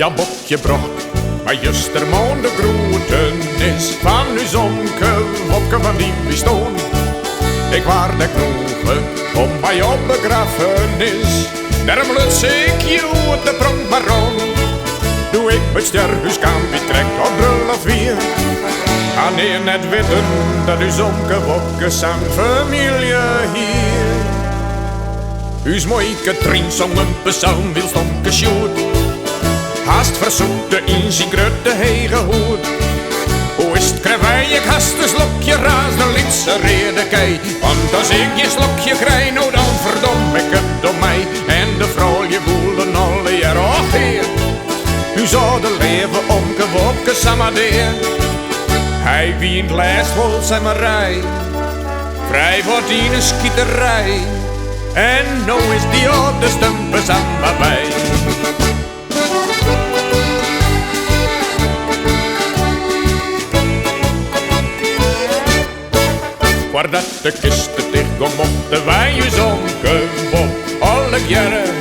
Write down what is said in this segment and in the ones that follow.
Ja, Bokje brocht, maar justermaan de groetenis van uw zonke Wopke van die bestoon. Ik waar de knoegen op mij op begrafenis, daarom luts ik je uit de pronkbaron. Doe ik met sterhuiskamp, trekt op brul of weer. Wanneer net weten dat uw zonke Wopke zijn familie hier. Uw mooie Katrien zong een psalm wil stonke sjoerd. Haast verzoekte in zijn grote hege hoed. Hoe is het krijg ik haast een slokje raas de Lidse redekei. Want als ik je slokje krijg, nou dan verdom ik het door mij. En de vrouw je voelen alle jaar, och heer. U zou de leven omgewopke samadeer. Hij wie in het lijst vol zijn marij. Vrij voor die een skieterij. En nou is die op de stumpes aan bij. Waar dat de kisten dichtgom op de wije zonke Wop. Alle jaren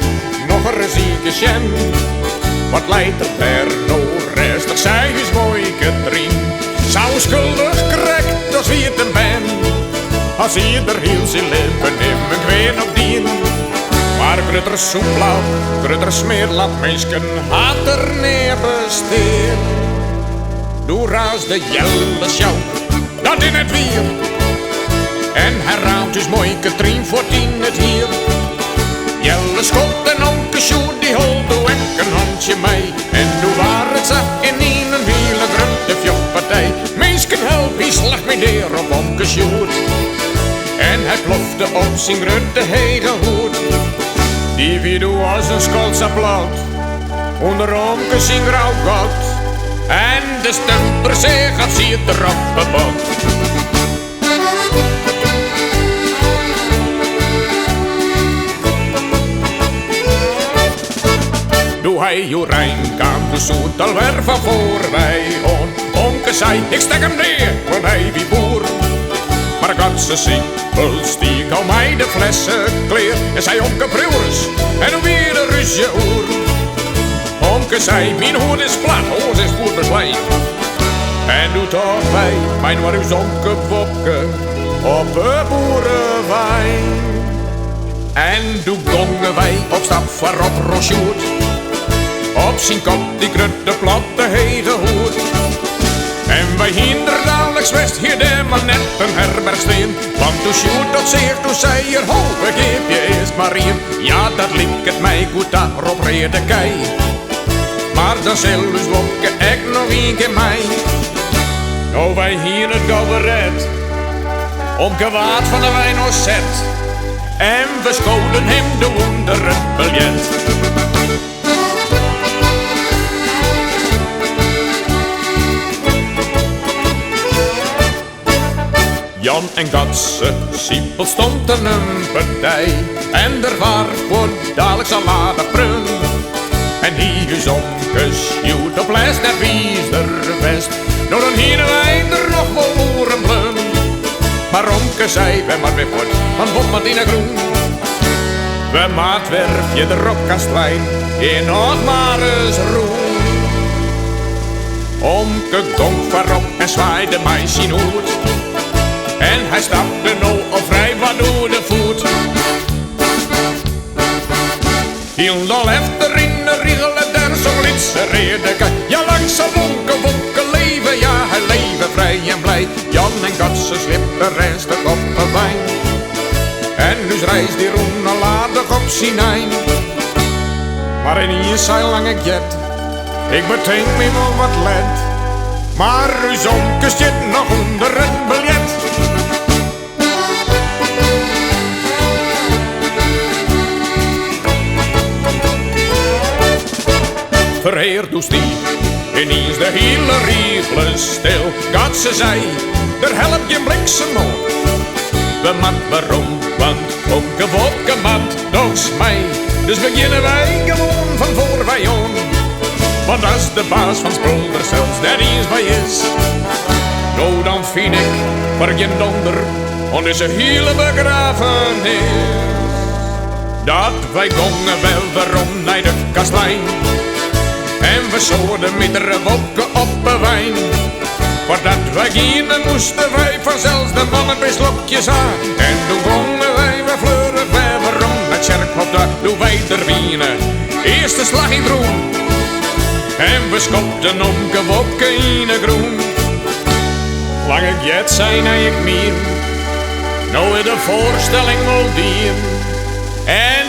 nog een zieke sjem. Wat leidt er daar nou rustig, zij is mooi Katrien. Zou schuldig krijgt als wie het een ben. Als ieder heel zijn leven neemt ik weer op dien. Maar grutters soepblauw, grutters smeerlap, meisken had er neer besteen. Doe raas de jelle sjouw, dat in het wier. En hij raamt dus mooi Katrien voor tien het hier. Jelle schot en onke Sjoerd die holde ik een handje mee. En doe waar het zat in een wiele grote fjokpartij. Meisken help, die slag me neer op onke Sjoerd. En hij plofte op zijn grote hege hoed. Die wie doe als een Schotse plaat. Onder onke zijn grauw gat. En de stumper zich af ziet erop bebot. Doe hij Jorijn kan de zoet alweer van voorbij on. Onke zei, ik stek hem neer, want hij wie boer. Maar ik had ze simpels, die al mij de flessen kleer. En zei onke broers, en hoe weer een ruzie oer. Onke zei, mijn hoed is plat, hoed is goed besleid. En doet toch wij, mijn waar uw zonke Wopke, op de boerenwijn. En doe gongen wij op stap voorop Rosjoerd. Op zijn kop die grote platte hege hoed. En wij hinder dadelijk west hier de maar net een herbergsteen. Want toen Sjoerd dat zeer, toen zei er ho, ik geef je eerst maar hier. Ja, dat liep het mij goed daarop reerde kei. Maar dan zelfs Wopke ik nog een keer mij. Nou wij hier het cabaret, om gewaad van de wijn ons zet. En we scholen hem de onder het biljet. Jan en Gatse, Siepel stond er een partij. En er waar voor dadelijk salade prun. En die is omgesjoerd op lijst naar Wies der West. Nou dan hieren wij er nog wel oeren blun. Maar Romke zei, we maar weer voort, van Bob Martina Groen. We maat werf je de rokkastlijn, in nog maar eens roen. Omke gong voorop en zwaaide mij zijn hoed. En hij stapte nou op vrij wat door de voet. Hield al efter in de riegelen der zo'n Lidse redekei. Ja, langzaam Wopke leven, ja, hij leven vrij en blij. Jan en Gatse slippen ernstig op een wijn. En nu reist die roen al aardig op zijn eind. Maar in hier zijn lange jet, ik bedenk me wel wat let. Maar uw zonke zit nog onder het biljet. Verheer doest die, ineens de hele riegelen stil. Gatse zei, der help je bliksem op. We mat waarom, want onke Wopke mat doos mij. Dus beginnen wij gewoon van voor wij on. Want als de baas van Spulder zelfs daar eens bij is, nou dan vind ik, voor je donder, on is een hele begrafenis. Dat wij gongen wel waarom naar de kastelein. En we zouden met de wolken op de wijn. Voordat wij gingen moesten wij vanzelfs de mannen bij slokjes aan. En toen gongen wij fleuren verder om het kerkhof daar doen wij der wienen. Eerste slag in groen. En we schopten om gewokken in de groen. Lang ik jet zijn en ik meer. Nou in de voorstelling al dier. En